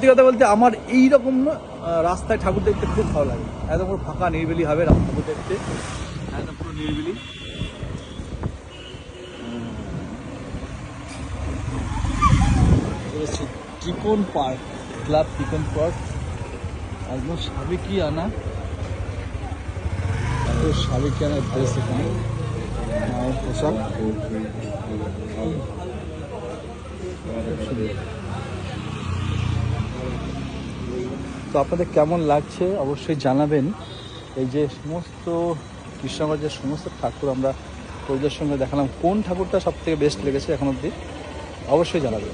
সত্যি কথা বলতে আমার এইরকম রাস্তায় ঠাকুর দেখতে খুব ভালো লাগে। একদম পুরো ফাঁকা নিরিবিলি হবে ঠাকুর দেখতে, একদম পুরো নিরিবিলি। চিকন পার্ক, ক্লাব চিকন পার্ক, একদম সাবেকিয়ানা, সাবেকিয়ানা ড্রেস এখানে মায়ের পোশাক। তো আপনাদের কেমন লাগছে অবশ্যই জানাবেন। এই যে সমস্ত কৃষ্ণগঞ্জের সমস্ত ঠাকুর আমরা পরিদর্শন করে দেখালাম, কোন ঠাকুরটা সব থেকে বেস্ট লেগেছে এখন অবধি অবশ্যই জানাবেন।